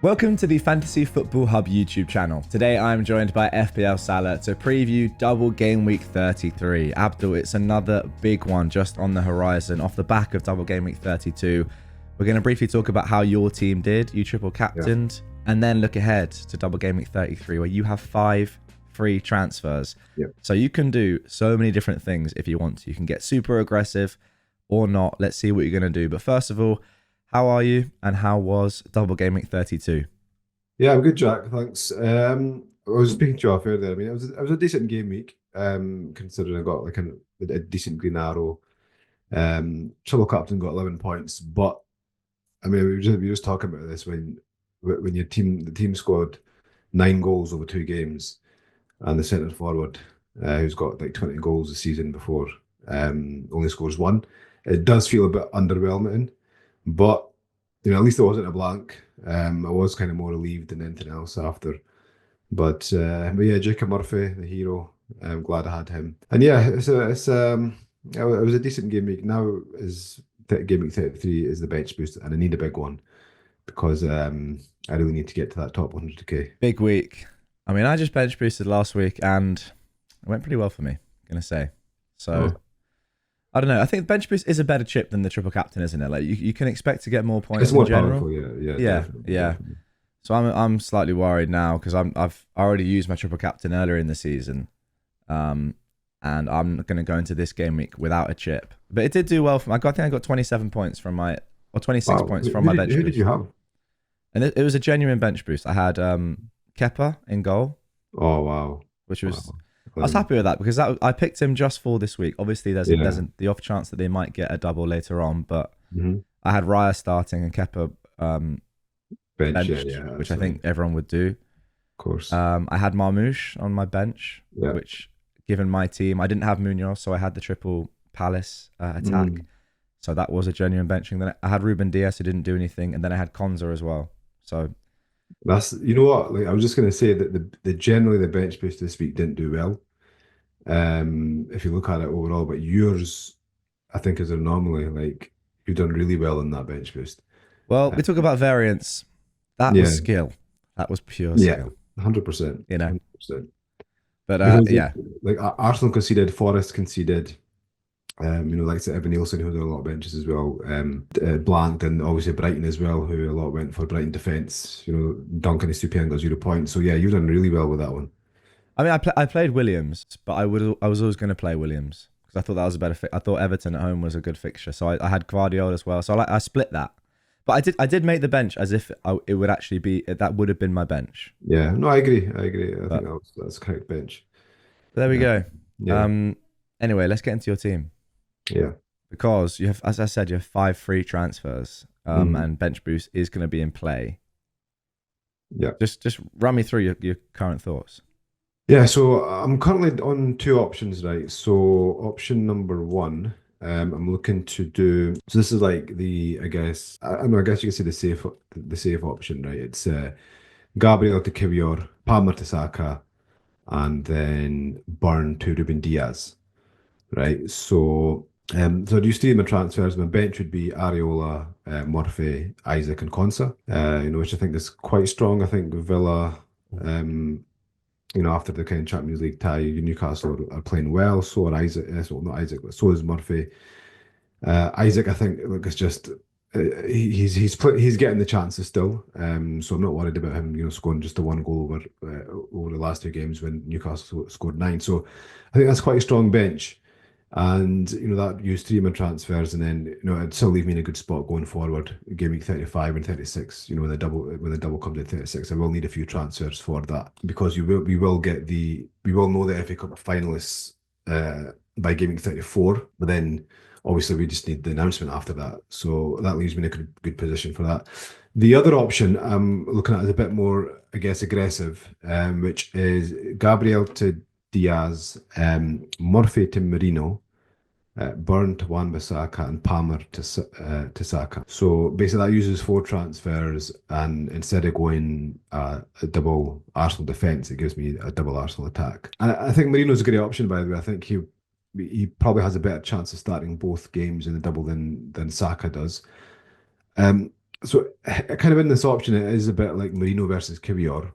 Welcome to the Fantasy Football Hub YouTube channel. Today I'm joined by FPL Salah to preview double game week 33. Abdul, it's another big one just on the horizon off the back of double game week 32. We're going to briefly talk about how your team did, you triple captained, and then look ahead to double game week 33 where you have 5 free transfers. So you can do so many different things if you want to. You can get super aggressive or not. Let's see what you're going to do. But first of all, how are you, and how was double game week 32? Yeah, I'm good, Jack. Thanks. I was speaking to you off air there. I mean, it was a decent game week, considering I got like a decent green arrow. Triple captain got 11 points, but I mean, we were just talking about this when the team scored 9 goals over 2 games, and the centre forward, who's got like 20 goals a season before, only scores one. It does feel a bit underwhelming, but at least it wasn't a blank. I was kind of more relieved than anything else after. But yeah, Jacob Murphy, the hero. I'm glad I had him. And yeah, it was a decent game week. Now is game week 33 is the bench boost, and I need a big one because I really need to get to that top 100k. Big week. I mean, I just bench boosted last week and it went pretty well for me, I'm going to say. So, I don't know. I think bench boost is a better chip than the triple captain, isn't it? Like you can expect to get more points It's more in general. powerful, yeah, Yeah, definitely, yeah. definitely. So I'm slightly worried now because I've already used my triple captain earlier in the season, and I'm going to go into this game week without a chip. But it did do well for me. I think I got 27 points from my, or 26 Wow. points from my bench Who did boost, you have? and it was a genuine bench boost. I had Kepa in goal, Oh, wow. which was, Wow. I was happy with that because I picked him just for this week. Obviously, Yeah. the off chance that they might get a double later on, but hmm I had Raya starting and Kepa Bench, yeah, benched, yeah, which I absolutely. think everyone would do. Of course. I had Marmoush on my bench, Yeah. which, given my team, I didn't have Munoz, so I had the triple Palace attack. Mm. So that was a genuine benching. Then I had Ruben Diaz, who didn't do anything, and then I had Konza as well. So That's what, like I was just gonna say that the generally the bench boost this week didn't do well. If you look at it overall, but yours I think is an anomaly. Like you've done really well in that bench boost. well, Uh, we talk about variance. That was yeah, skill. That was pure yeah, skill. 100%, You know. 100%. But Because yeah. like Arsenal conceded, Forest conceded. Like I said, Evan Nielsen, who did a lot of benches as well, blanked, and obviously Brighton as well, who a lot went for Brighton defence. Duncan is Stupian got 0 points. So yeah, you've done really well with that one. I mean, I played Williams, but I was always going to play Williams because I thought that was a better fit. I thought Everton at home was a good fixture, so I had Guardiola as well. So I split that, but I did make the bench as if it would actually be that would have been my bench. Yeah, no, I agree. I agree. I think But that's a correct bench. there we Uh, go. yeah, Um, anyway, let's get into your team yeah. because you have, as I said, you have 5 free transfers, Mm, and bench boost is going to be in play. yeah. Just run me through your current thoughts. Yeah, so I'm currently on 2 options, right? So option number one, I'm looking to do. So this is like I guess you can say the safe option, right? It's Gabriel to Kiwior, Palmer to Saka, and then Burn to Ruben Diaz, right? So I'd use three of my transfers. My bench would be Areola, Murphy, Isaac, and Konsa. Which I think is quite strong. I think Villa. Um, after the kind of Champions League tie, Newcastle are playing well. So are Isaac. So not Isaac, but so is Murphy. Isaac, I think, look, it's just he's getting the chances still. So I'm not worried about him, scoring just the one goal over the last 2 games when Newcastle scored 9. So I think that's quite a strong bench. And that used three of my transfers, and then it'd still leave me in a good spot going forward. Game week 35 and 36. When the double comes at 36, I will need a few transfers for that because we will know the FA Cup finalists by game week 34. But then obviously we just need the announcement after that, so that leaves me in a good position for that. The other option I'm looking at is a bit more, I guess, aggressive, which is Gabriel to Diaz, Murphy to Marino, Burn to Wan-Bissaka, and Palmer to Saka. So basically, that uses 4 transfers, and instead of going a double Arsenal defence, it gives me a double Arsenal attack. And I think Marino's a great option, by the way. I think he probably has a better chance of starting both games in the double than Saka does. So kind of in this option, it is a bit like Marino versus Kiwior.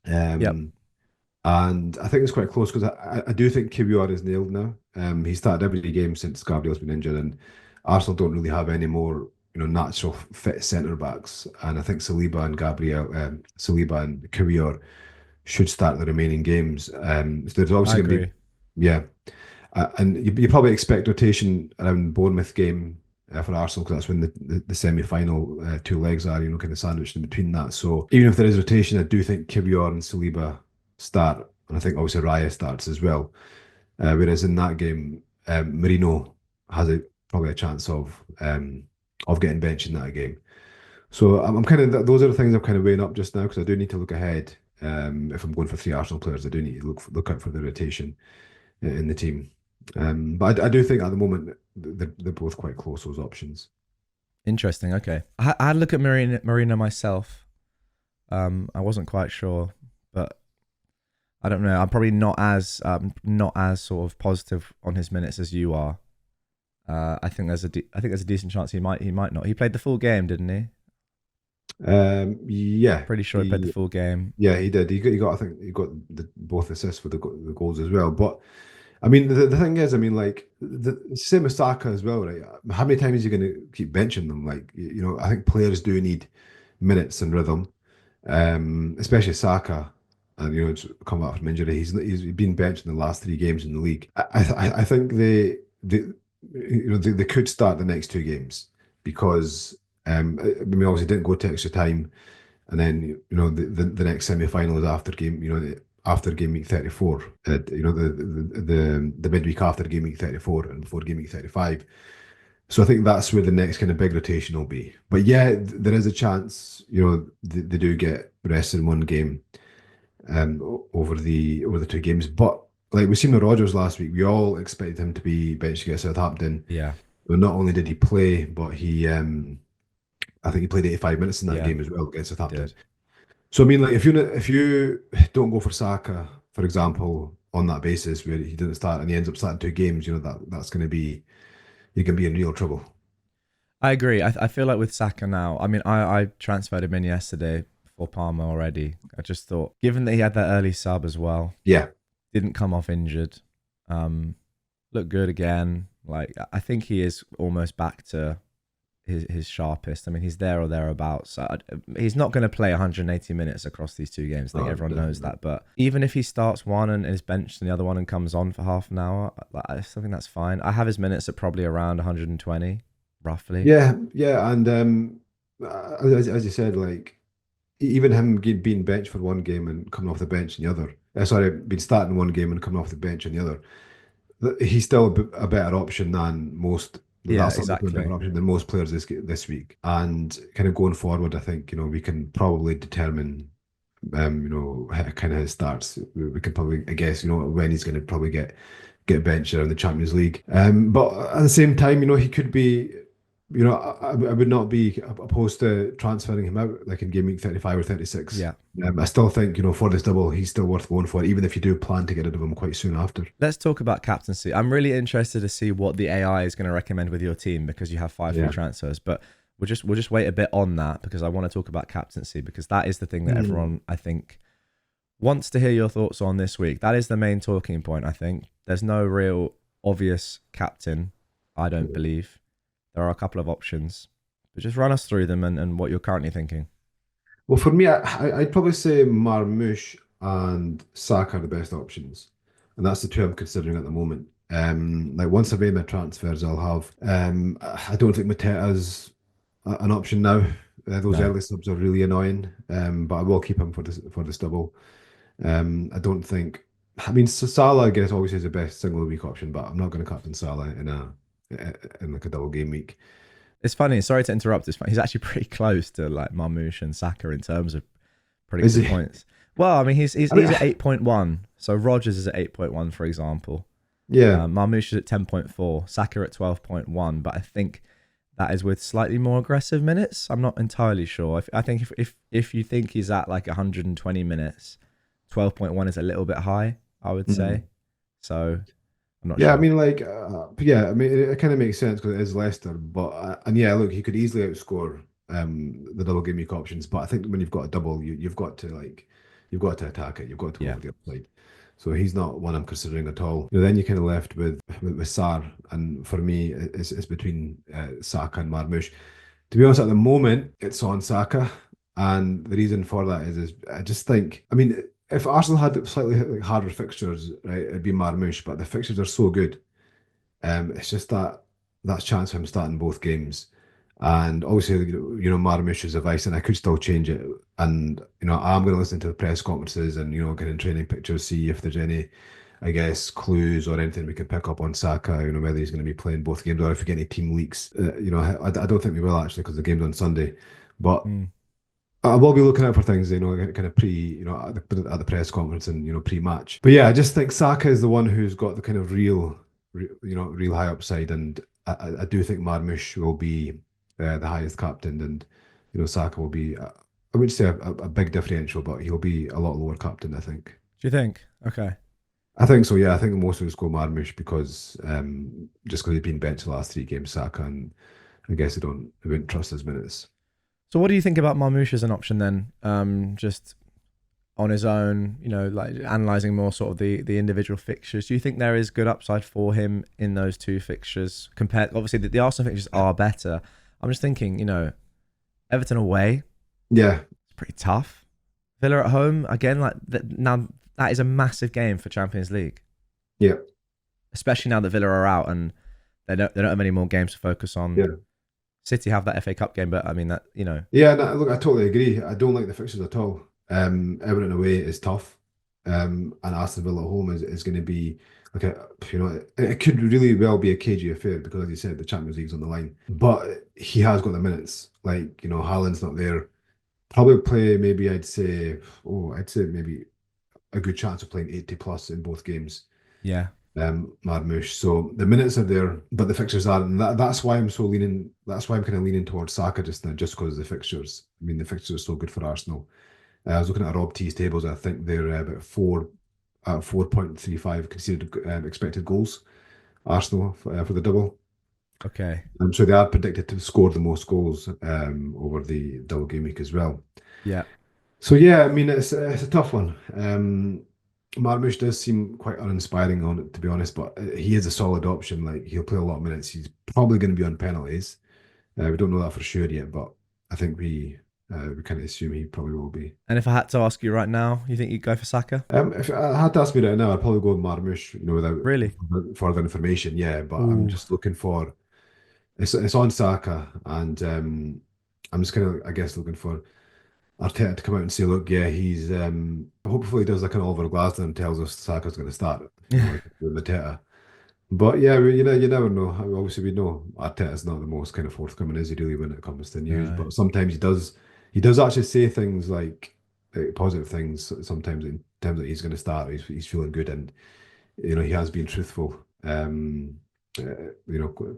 Yep. Um, and I think it's quite close because I do think Kiwior is nailed now. He started every game since Gabriel's been injured, and Arsenal don't really have any more, natural fit centre backs. And I think Saliba and Kiwior should start the remaining games. So there's I obviously going to be, agree. yeah, and you probably expect rotation around Bournemouth game for Arsenal because that's when the semi-final two legs are, kind of sandwiched in between that. So even if there is rotation, I do think Kiwior and Saliba start, and I think obviously Raya starts as well. Whereas in that game, Marino has probably a chance of getting benched in that game. So I'm kind of those are the things I'm kind of weighing up just now because I do need to look ahead. If I'm going for three Arsenal players, I do need to look out for the rotation in the team. But I do think at the moment they're both quite close, those options. Interesting. Okay. I had a look at Marina myself. I wasn't quite sure, but I don't know. I'm probably not as sort of positive on his minutes as you are. I think there's a decent chance he might not. He played the full game, didn't he? Yeah, Pretty sure he played the he full game. yeah he did. I think he got both assists for the goals as well. But I mean, the thing is, I mean, like the same as Saka as well, right? How many times are you going to keep benching them? Like, I think players do need minutes and rhythm, especially Saka. And it's come back from injury. He's been benched in the last three games in the league. I think they could start the next two games because I mean, obviously didn't go to extra time, and then the next semi final is after game after game week 34. The midweek after game week 34 and before game week 35. So I think that's where the next kind of big rotation will be. But yeah, there is a chance, they do get rested in one game over the two games. But like we've seen with Rodgers last week, we all expected him to be benched against Southampton. Yeah. But not only did he play, but I think he played 85 minutes in that Yeah. game as well against He Southampton. did. So I mean, like if you don't go for Saka, for example, on that basis where he didn't start and he ends up starting two games, that's going to be you're going to be in real trouble. I agree. I feel like with Saka now, I mean, I transferred him in yesterday for Palmer already. I just thought, given that he had that early sub as well, Yeah, didn't come off injured, um, looked good again. Like I think he is almost back to his sharpest. I mean, he's there or thereabouts. He's not going to play 180 minutes across these two games. I think no, everyone knows definitely. that. But even if he starts one and is benched in the other one and comes on for half an hour, I think that's fine. I have his minutes at probably around 120, roughly. Yeah, yeah, and as you said, like even him being benched for one game and coming off the bench in the other. Sorry, being starting one game and coming off the bench in the other. He's still a better option than most. Yeah, That's a better exactly. option than most players this week. And kind of going forward, I think we can probably determine, kind of his starts. We can probably, I guess, when he's going to probably get benched around the Champions League. But at the same time, he could be. I would not be opposed to transferring him out like in game week 35 or 36. Yeah. I still think, for this double, he's still worth going for, even if you do plan to get rid of him quite soon after. Let's talk about captaincy. I'm really interested to see what the AI is going to recommend with your team because you have five free Yeah. transfers. But we'll just wait a bit on that because I want to talk about captaincy because that is the thing that Mm. everyone I think wants to hear your thoughts on this week. That is the main talking point. I think there's no real obvious captain. I don't believe there are a couple of options, but just run us through them and what you're currently thinking. Well, for me, I'd probably say Marmoush and Saka are the best options, and that's the two I'm considering at the moment. Like once I've made my transfers, I'll have. I don't think Mateta's an option now. Those No. early subs are really annoying, but I will keep him for this double. I don't think. I mean, Salah, I guess, obviously is the best single of the week option, but I'm not going to captain Salah in like a double game week. It's funny. Sorry to interrupt. This, he's actually pretty close to like Marmoush and Saka in terms of Is predicted he? points. Well, I mean, I mean, he's at 8.1. So Rogers is at 8.1, for example. yeah. Marmoush is at 10.4. Saka at 12.1. But I think that is with slightly more aggressive minutes. I'm not entirely sure. I think if you think he's at like 120 minutes, 12.1 is a little bit high, I would say. Mhm. So I'm not Yeah, I sure. mean, yeah, I mean, it kind of makes sense because it is Leicester, but and yeah, look, he could easily outscore. the double game week options. But I think when you've got a double, you've got to attack it. You've got to go Yeah. over the upside. So he's not one I'm considering at all. Then you're kind of left with Sar, and for me, it's between Saka and Marmoush. To be honest, at the moment, it's on Saka, and the reason for that is I just think, I mean, if Arsenal had slightly like, harder fixtures, right, it'd be Marmoush, but the fixtures are so good. It's just that chance of him starting both games. And obviously, Maramish's advice, and I could still change it. And, I'm going to listen to the press conferences and, get in training pictures, see if there's any, I guess, clues or anything we can pick up on Saka, whether he's going to be playing both games or if we get any team leaks. I don't think we will actually because the game's on Sunday. But Mm. I will be looking out for things, kind of at the press conference and, pre-match. But yeah, I just think Saka is the one who's got the kind of real high upside. And I do think Marmoush will be the highest captain, and Saka will be. I would say a big differential, but he'll be a lot lower captain. I think. Do you think? Okay. I think so. Yeah, I think most of us go Marmoush because just because he's been benched the last 3 games, Saka, and I guess they wouldn't trust his minutes. So what do you think about Marmoush as an option then? Just on his own, like analysing more sort of the individual fixtures. Do you think there is good upside for him in those 2 fixtures? Compared, obviously, the Arsenal fixtures are better. I'm just thinking, Everton away, Yeah, it's pretty tough. Villa at home, again, now that is a massive game for Champions League. yeah, Especially now that Villa are out and they don't have any more games to focus on. yeah. City have that FA Cup game, but I mean that. Yeah, no, look, I totally agree. I don't like the fixtures at all. Everton away is tough, and Aston Villa at home is going to be like it could really well be a cagey affair because, as you said, the Champions League's on the line. But he has got the minutes. Like Haaland's not there. Probably play maybe I'd say maybe a good chance of playing 80 plus in both games. Yeah. Marmoush. So the minutes are there, but the fixtures aren't. And that's why I'm so leaning. That's why I'm kind of leaning towards Saka just now, just because of the fixtures. I mean, the fixtures are so good for Arsenal. I was looking at Rob T's tables. I think they're about 4.35 considered expected goals. Arsenal for the double. Okay. So they are predicted to score the most goals over the double game week as well. Yeah. So yeah, I mean it's a tough one. Marmoush does seem quite uninspiring on it, to be honest, but he is a solid option. Like he'll play a lot of minutes. He's probably going to be on penalties. We don't know that for sure yet, but I think we kind of assume he probably will be. And if I had to ask you right now, you think you'd go for Saka? If I had to ask me right now, I'd probably go with Marmoush, without Really? further information. Yeah, but Ooh. I'm just looking for it's on Saka, and I'm just kind of I guess looking for Arteta to come out and say, look, yeah, he's hopefully he does like an Oliver Glasner and tells us Saka's going to start like with Arteta. But yeah, you never know. Obviously, we know Arteta's not the most kind of forthcoming, is he really, when it comes to news? No. But sometimes he does actually say things like positive things. Sometimes in terms that he's going to start, he's feeling good, and he has been truthful.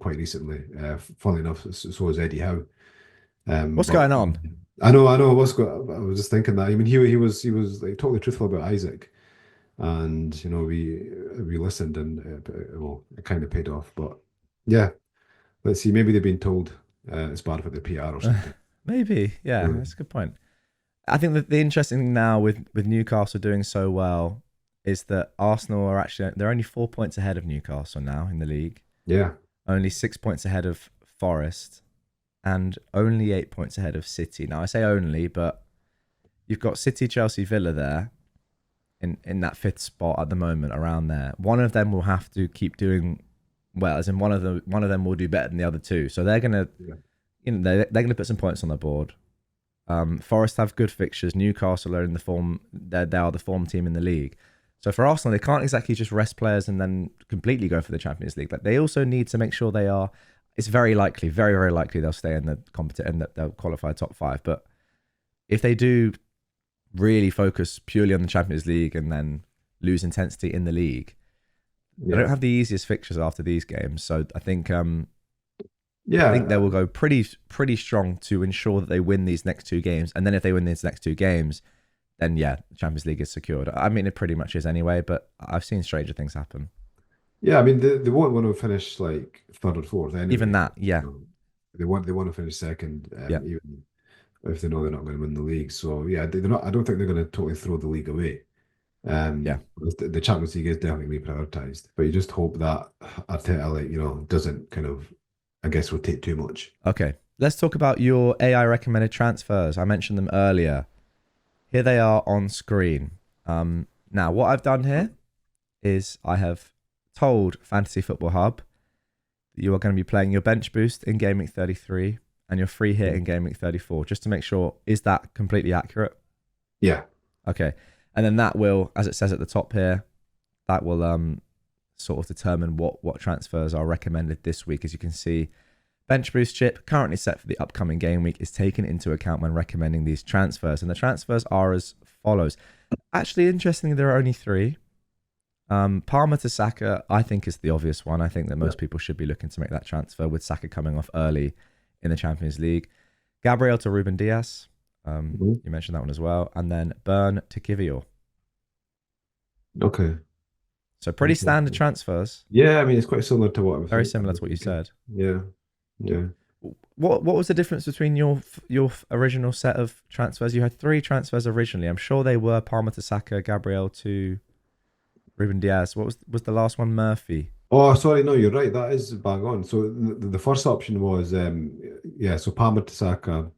Quite recently. Funnily enough, so is Eddie Howe. What's going on? I know. I was just thinking that. I mean, he was like totally truthful about Isaac, and we listened, and it kind of paid off. But yeah, let's see. Maybe they've been told it's bad for the PR or something. Maybe. Yeah, that's a good point. I think that the interesting thing now with Newcastle doing so well is that Arsenal they're only 4 points ahead of Newcastle now in the league. Yeah. Only 6 points ahead of Forest. And only 8 points ahead of City. Now, I say only, but you've got City, Chelsea, Villa there in that 5th spot at the moment, around there. One of them will have to keep doing well, as in one of them will do better than the other 2. So they're gonna, they're gonna put some points on the board. Forest have good fixtures. Newcastle are in the form. They are the form team in the league. So for Arsenal, they can't exactly just rest players and then completely go for the Champions League. But they also need to make sure they are. It's very likely, very, very likely they'll stay in the competition and that they'll qualify top 5. But if they do really focus purely on the Champions League and then lose intensity in the league, they don't have the easiest fixtures after these games. So I think, I think they will go pretty strong to ensure that they win these next 2 games. And then if they win these next 2 games, then yeah, the Champions League is secured. I mean, it pretty much is anyway, but I've seen stranger things happen. Yeah, I mean, they won't want to finish like 3rd or 4th anyway. Even that, yeah. they want to finish second, Yeah. even if they know they're not going to win the league. So yeah, they're not. I don't think they're going to totally throw the league away. Yeah. The Champions League is definitely prioritized, but you just hope that Arteta, doesn't kind of, I guess, rotate too much. Okay. Let's talk about your AI recommended transfers. I mentioned them earlier. Here they are on screen. Now, what I've done here is I have told Fantasy Football Hub that you are going to be playing your bench boost in Game Week 33 and your free hit in Game Week 34, just to make sure, is that completely accurate? Yeah. Okay. And then that will, as it says at the top here, that will sort of determine what transfers are recommended this week. As you can see, bench boost chip currently set for the upcoming game week is taken into account when recommending these transfers. And the transfers are as follows. Actually, interestingly, there are only three. Palmer to Saka, I think, is the obvious one. I think that most people should be looking to make that transfer with Saka coming off early in the Champions League. Gabriel to Ruben Diaz. You mentioned that one as well. And then Burn to Kivior. Okay. So pretty standard transfers. Yeah, I mean, it's quite similar to what I was Very similar to what you said. Yeah. Yeah. What was the difference between your original set of transfers? You had three transfers originally. I'm sure they were Palmer to Saka, Gabriel to Ruben Diaz. What was the last one? Murphy. Oh, sorry, no, you're right. That is bang on. So the first option was, so Palmer to Saka,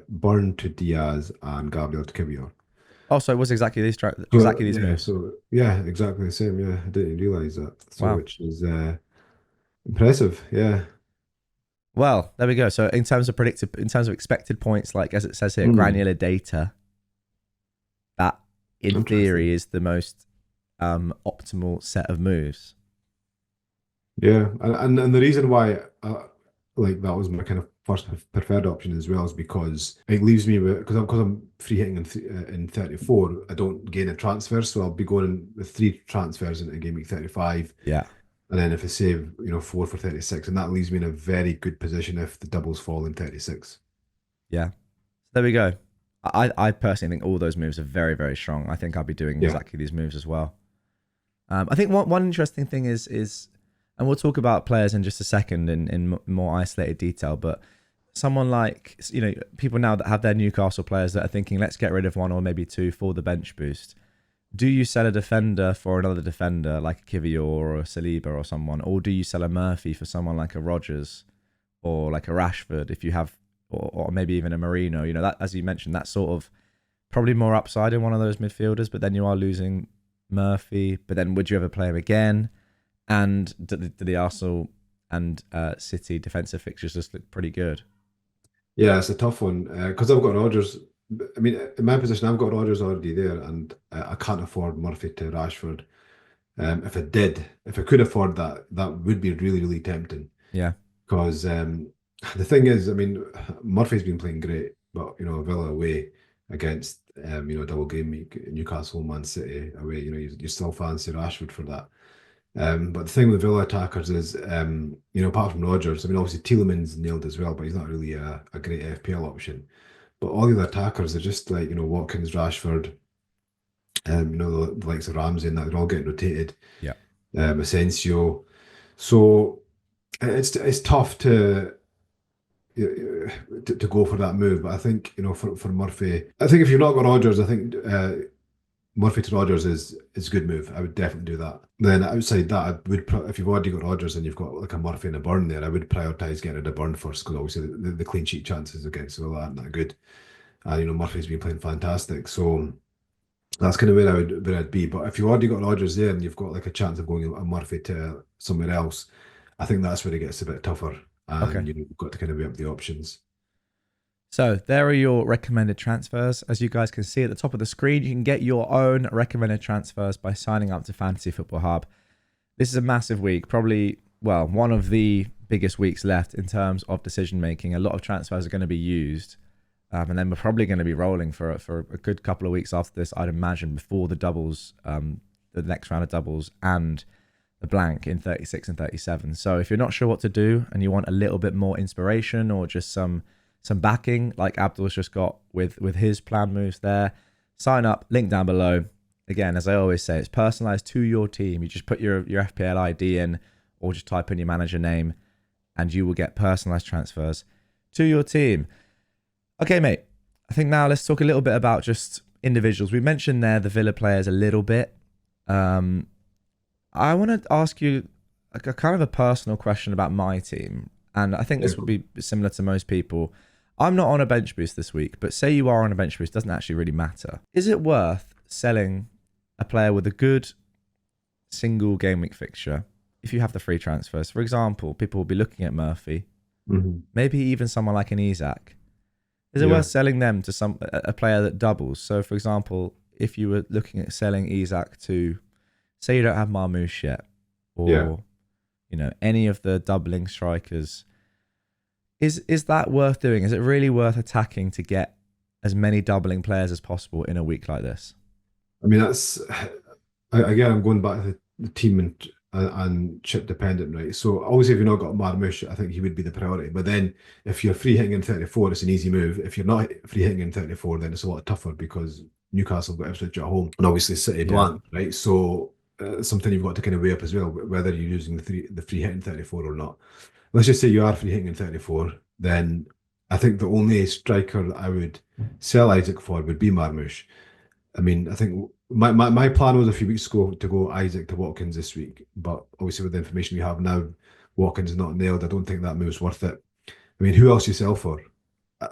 Burn to Diaz, and Gabriel to Kivior. Oh, so it was exactly these moves. So yeah, exactly the same. Yeah, I didn't realize that. So Wow. which is impressive. Yeah. Well, there we go. So in terms of expected points, like as it says here, granular data, that in theory is the most optimal set of moves. Yeah, and the reason why like that was my kind of first preferred option as well is because it leaves me with, because I'm free hitting in 34, I don't gain a transfer, so I'll be going with 3 transfers into game week 35. Yeah. And then if I save, 4 for 36, and that leaves me in a very good position if the doubles fall in 36. Yeah. There we go. I personally think all those moves are very, very strong. I think I'll be doing exactly these moves as well. I think one interesting thing is, and we'll talk about players in just a second in more isolated detail, but someone like, people now that have their Newcastle players that are thinking, let's get rid of one or maybe two for the bench boost. Do you sell a defender for another defender like a Kivior or a Saliba or someone, or do you sell a Murphy for someone like a Rodgers or like a Rashford if you have, or maybe even a Marino? That, as you mentioned, that's sort of probably more upside in one of those midfielders, but then you are losing Murphy. But then would you ever play him again? And do the Arsenal and City defensive fixtures just look pretty good? Yeah, it's a tough one because I've got Rodgers. I mean, in my position, I've got Rodgers already there, and I can't afford Murphy to Rashford. If I could afford that, that would be really, really tempting. Yeah. Because the thing is, I mean, Murphy's been playing great, but Villa away against double game week, Newcastle, Man City away, you still fancy Rashford for that. But the thing with the Villa attackers is, apart from Rodgers, I mean, obviously Tielemans nailed as well, but he's not really a great FPL option. But all the other attackers are just like, Watkins, Rashford, the likes of Ramsey and that, they're all getting rotated. Yeah. Asensio. So it's tough to go for that move. But I think, for Murphy, I think if you've not got Rodgers, I think Murphy to Rodgers is a good move. I would definitely do that. Then outside that, I would if you've already got Rodgers and you've got like a Murphy and a Burn there, I would prioritise getting rid of Burn first, because obviously the clean sheet chances against Villa aren't that good. And Murphy's been playing fantastic, so that's kind of where I'd be. But if you've already got Rodgers there and you've got like a chance of going a Murphy to somewhere else, I think that's where it gets a bit tougher. And you've got to kind of weigh up the options. So there are your recommended transfers. As you guys can see at the top of the screen, you can get your own recommended transfers by signing up to Fantasy Football Hub. This is a massive week, probably, one of the biggest weeks left in terms of decision making. A lot of transfers are going to be used, and then we're probably going to be rolling for a good couple of weeks after this, I'd imagine, before the doubles, the next round of doubles and the blank in 36 and 37. So if you're not sure what to do and you want a little bit more inspiration or just some backing like Abdul's just got with his plan moves there, sign up, link down below. Again, as I always say, it's personalized to your team. You just put your FPL ID in or just type in your manager name. and you will get personalized transfers to your team. Okay, mate. I think now let's talk a little bit about just individuals. We mentioned there the Villa players a little bit. I want to ask you a kind of a personal question about my team, and I think Yeah. this would be similar to most people. I'm not on a bench boost this week, but say you are on a bench boost, doesn't actually really matter. Is it worth selling a player with a good single game week fixture if you have the free transfers? For example, people will be looking at Murphy, Mhm. maybe even someone like an Isak. Is it Yeah. worth selling them to a player that doubles? So, for example, if you were looking at selling Isak to, say you don't have Marmoush yet, Yeah. or any of the doubling strikers, is that worth doing? Is it really worth attacking to get as many doubling players as possible in a week like this? I mean, again, I'm going back to the team and chip dependent, right? So obviously, if you've not got Marmoush, I think he would be the priority. But then, if you're free hitting in 34, it's an easy move. If you're not free hitting in 34, then it's a lot tougher because Newcastle got Ipswich at home, and obviously City Yeah. blank, right? So something you've got to kind of weigh up as well, whether you're using the free hitting 34 or not. Let's just say you are free hitting in 34, then I think the only striker that I would sell Isaac for would be Marmoush. I mean, I think my plan was a few weeks ago to go Isaac to Watkins this week, but obviously with the information we have now, Watkins is not nailed. I don't think that move's worth it. I mean, who else you sell for?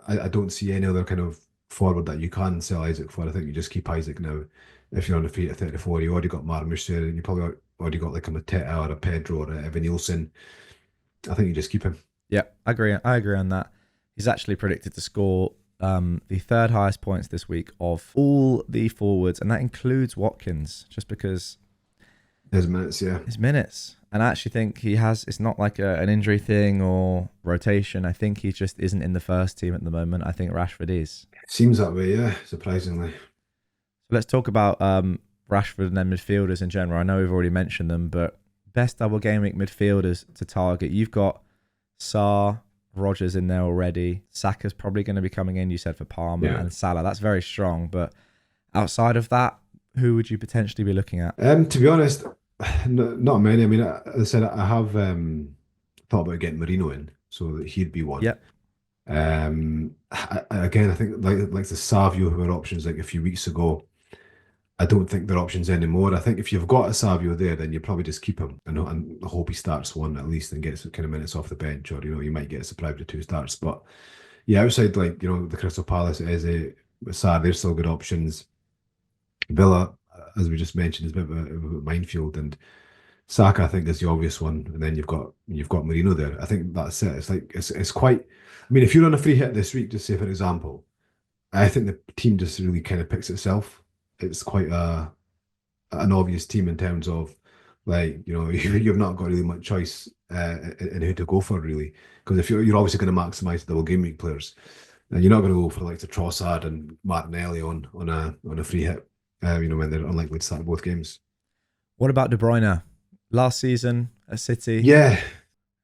I don't see any other kind of forward that you can sell Isaac for. I think you just keep Isaac now. If you're on the free at 34, you already got Marmoush there, and you probably already got like a Mateta or a Pedro or a Evan Nielsen. I think you just keep him. Yeah, I agree. I agree on that. He's actually predicted to score the third highest points this week of all the forwards, and that includes Watkins, just because His minutes, yeah. his minutes. And I actually think he has. It's not like an injury thing or rotation. I think he just isn't in the first team at the moment. I think Rashford is. Seems that way, yeah, surprisingly. So let's talk about Rashford and then midfielders in general. I know we've already mentioned them, but best double game week midfielders to target. You've got Sarr, Rodgers in there already. Saka's probably going to be coming in, you said, for Palmer Yeah. and Salah. That's very strong. But outside of that, who would you potentially be looking at? To be honest, not many. I mean, as I said, I have thought about getting Marino in, so that he'd be one. Yep. Again, I think like the Savio who were options like a few weeks ago. I don't think they're options anymore. I think if you've got a Savio there, then you probably just keep him and hope he starts one at least and gets kind of minutes off the bench, or you might get a surprise with two starts. But yeah, outside like the Crystal Palace, Eze, Sarr, they're still good options. Villa, as we just mentioned, is a bit of a minefield, and Saka, I think, is the obvious one, and then you've got Marino there. I think that's it. It's like it's quite. I mean, if you're on a free hit this week, just say for example, I think the team just really kind of picks itself. It's quite an obvious team in terms of like you've not got really much choice in who to go for really, because if you're obviously going to maximise the double game week players, and you're not going to go for like the Trossard and Martinelli on a free hit, when they're unlikely to start both games. What about De Bruyne? Last season at City, Yeah,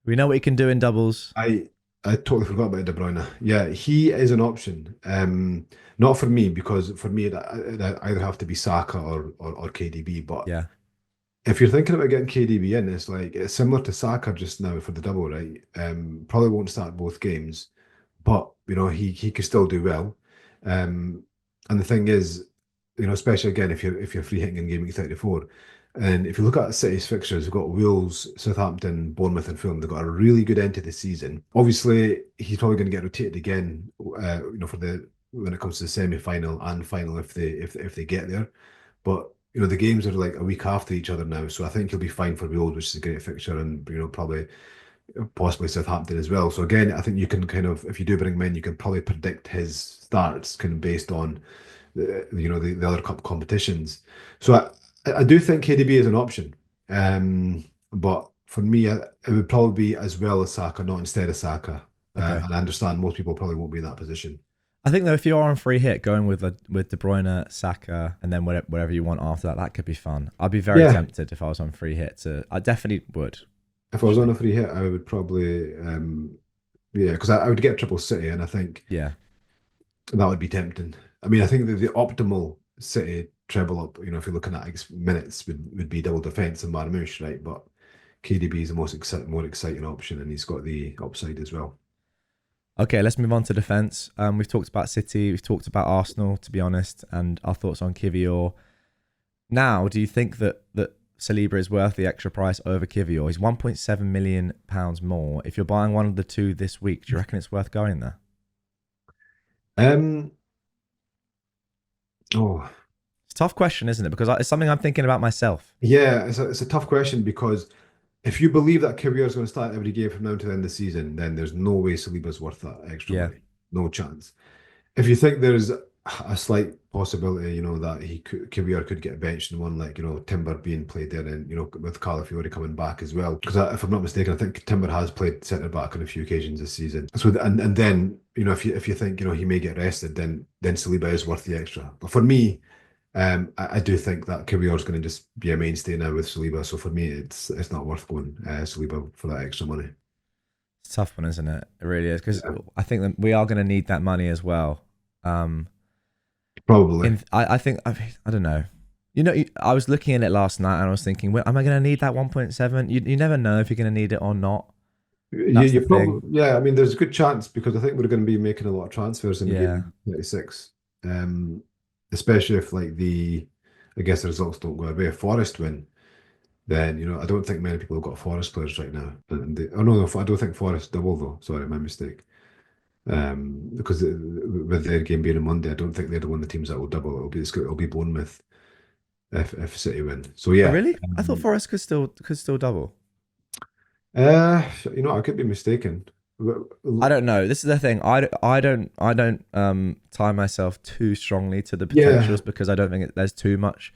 we know what he can do in doubles. I totally forgot about De Bruyne. Yeah, he is an option. Not for me because for me it either have to be Saka or KDB. But Yeah. if you're thinking about getting KDB in, it's similar to Saka just now for the double, right? Probably won't start both games, but he could still do well. And the thing is, especially again if you're free hitting in game week 34, and if you look at City's fixtures, we've got Wolves, Southampton, Bournemouth, and Fulham. They've got a really good end to the season. Obviously, he's probably going to get rotated again, for when it comes to the semi-final and final if they get there. But the games are like a week after each other now, so I think he'll be fine for Wolves, which is a great fixture, and probably possibly Southampton as well. So again, I think you can kind of, if you do bring him in, you can probably predict his starts kind of based on the other cup competitions. So I do think KDB is an option, but for me, it would probably be as well as Saka, not instead of Saka. Okay. And I understand most people probably won't be in that position. I think though, if you are on free hit, going with De Bruyne, Saka, and then whatever you want after that, that could be fun. I'd be very tempted if I was on free hit I definitely would. If I was on a free hit, I would probably, because I would get triple City, and I think Yeah. that would be tempting. I mean, I think that the optimal City treble up, if you're looking at minutes, would be double defence and Marmoush, right? But KDB is the more exciting option, and he's got the upside as well. Okay, let's move on to defense. We've talked about City, we've talked about Arsenal, to be honest, and our thoughts on Kivior. Now, do you think that Saliba is worth the extra price over Kivior? He's £1.7 million more. If you're buying one of the two this week, do you reckon it's worth going there? Um, oh, It's a tough question, isn't it? Because it's something I'm thinking about myself. yeah, it's a tough question because if you believe that Kiwior is going to start every game from now to the end of the season, then there's no way Saliba's worth that extra Yeah. money. No chance. If you think there's a slight possibility, that Kiwior could get benched in one, like, Timber being played there and, with Calafiori coming back as well. Because if I'm not mistaken, I think Timber has played centre back on a few occasions this season. So, and then, if you think, he may get rested, then Saliba is worth the extra. But for me, I do think that Kiwior is going to just be a mainstay now with Saliba. So for me, it's not worth going Saliba for that extra money. It's a tough one, isn't it? It really is. Because Yeah, I think that we are going to need that money as well. probably. I think, I don't know. I was looking at it last night and I was thinking, well, am I going to need that 1.7? You never know if you're going to need it or not. That's the thing. Yeah, I mean, there's a good chance because I think we're going to be making a lot of transfers in Yeah. game 36. Um, Especially if I guess the results don't go away. If Forest win, then I don't think many people have got Forest players right now. Oh no, I don't think Forest double though. Sorry, my mistake. Because with their game being on Monday, I don't think they're the one of the teams that will double. It'll be Bournemouth if City win. So Oh, yeah, really? I thought Forest could still double. I could be mistaken. I don't know. This is the thing. I don't tie myself too strongly to the Yeah, potentials because I don't think there's too much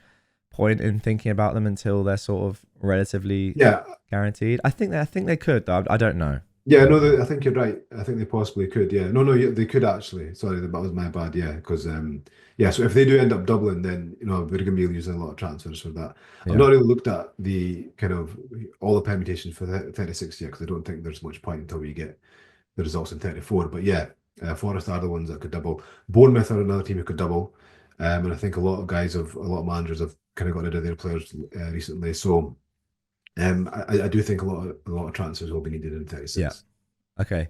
point in thinking about them until they're sort of relatively yeah. guaranteed. I think they could though. I don't know. Yeah, no, I think you're right. I think they possibly could. Yeah, no, no, they could actually. Sorry, that was my bad. Yeah, because yeah. So if they do end up doubling, then we're going to be using a lot of transfers for that. I've Yeah. not really looked at the kind of all the permutations for the 36 yet because I don't think there's much point until we get the results in 34. But yeah, Forest are the ones that could double. Bournemouth are another team who could double, and I think a lot of managers have kind of got rid of their players recently. So. I do think a lot of transfers will be needed in Yeah. 36. Okay.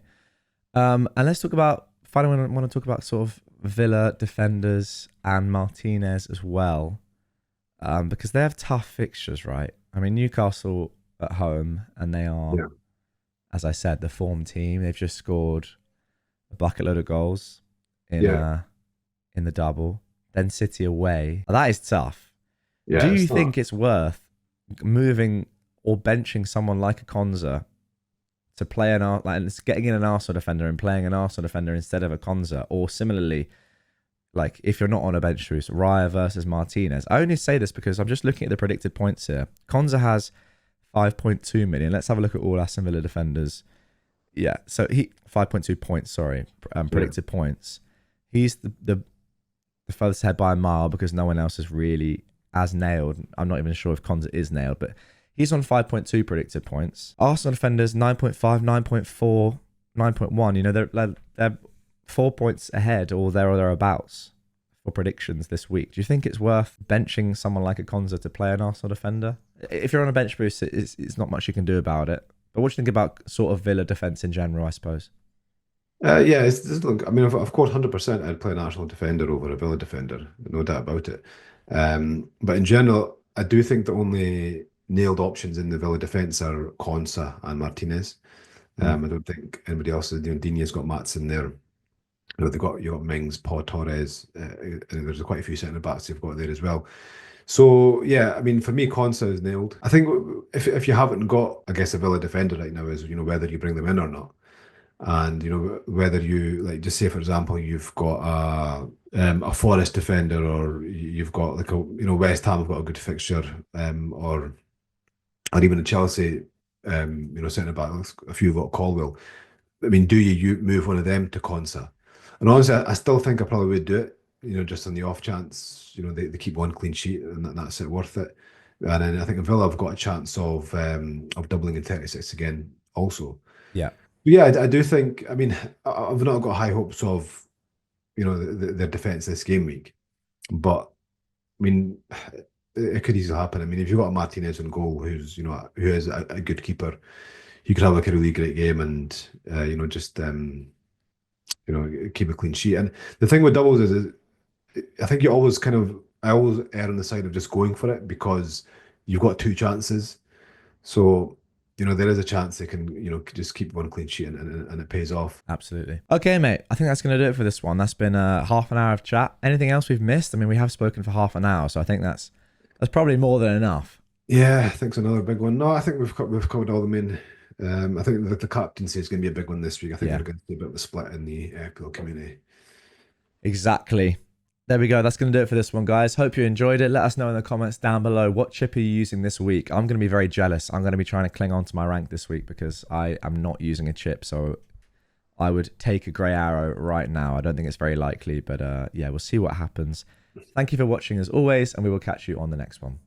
And let's talk about. Finally, I want to talk about sort of Villa defenders and Martinez as well, because they have tough fixtures, right? I mean, Newcastle at home, and they are, Yeah, as I said, the form team. They've just scored a bucket load of goals in yeah, in the double. Then City away. That is tough. Do yeah. you It's not. think it's worth moving or benching someone like a Konza to play getting in an Arsenal defender and playing an Arsenal defender instead of a Konza? Or similarly, like if you're not on a bench boost, Raya versus Martinez. I only say this because I'm just looking at the predicted points here. Konza has 5.2 million. Let's have a look at all Aston Villa defenders. Yeah, so he 5.2 points. Sorry, Yeah, predicted points. He's the furthest ahead by a mile because no one else is really as nailed. I'm not even sure if Konza is nailed, but he's on 5.2 predicted points. Arsenal defenders 9.5, 9.4, 9.1. They're 4 points ahead or there or thereabouts for predictions this week. Do you think it's worth benching someone like a Konza to play an Arsenal defender? If you're on a bench boost, it's not much you can do about it. But what do you think about sort of Villa defense in general, I suppose? yeah. Look, I mean, of course, 100%, I'd play an Arsenal defender over a Villa defender, no doubt about it. But in general, I do think the only nailed options in the Villa defense are Konsa and Martinez. Mm. I don't think anybody else is. Dini's got Mats in there. You got Mings, Paul Torres, and there's quite a few centre backs you've got there as well. So yeah, I mean, for me, Konsa is nailed. I think if you haven't got, I guess, a Villa defender right now is whether you bring them in or not, and whether you like just say for example you've got a Forest defender or you've got like a West Ham have got a good fixture or even a Chelsea centre back a few got Colwell. I mean, do you move one of them to Konsa? And honestly, I still think I probably would do it, just on the off chance, they keep one clean sheet and that's it worth it. And then I think Villa have got a chance of doubling in 36 again also. Yeah. But yeah, I do think, I mean, I've not got high hopes of, their defence this game week. But I mean, it could easily happen. I mean, if you've got a Martinez on goal, who's who is a good keeper, you could have like a really great game and just keep a clean sheet. And the thing with doubles is I think I always err on the side of just going for it because you've got two chances. So, there is a chance they can, just keep one clean sheet and it pays off. Absolutely. Okay, mate. I think that's going to do it for this one. That's been half an hour of chat. Anything else we've missed? I mean, we have spoken for half an hour, so I think that's probably more than enough. Yeah, I think it's another big one. No, I think we've covered all the main. I think that the captaincy is going to be a big one this week. I think Yeah, we're going to see a bit of a split in the FPL community. exactly. There we go. That's going to do it for this one, guys. Hope you enjoyed it. Let us know in the comments down below. What chip are you using this week? I'm going to be very jealous. I'm going to be trying to cling on to my rank this week because I am not using a chip. So I would take a grey arrow right now. I don't think it's very likely, but yeah, we'll see what happens. Thank you for watching as always, and we will catch you on the next one.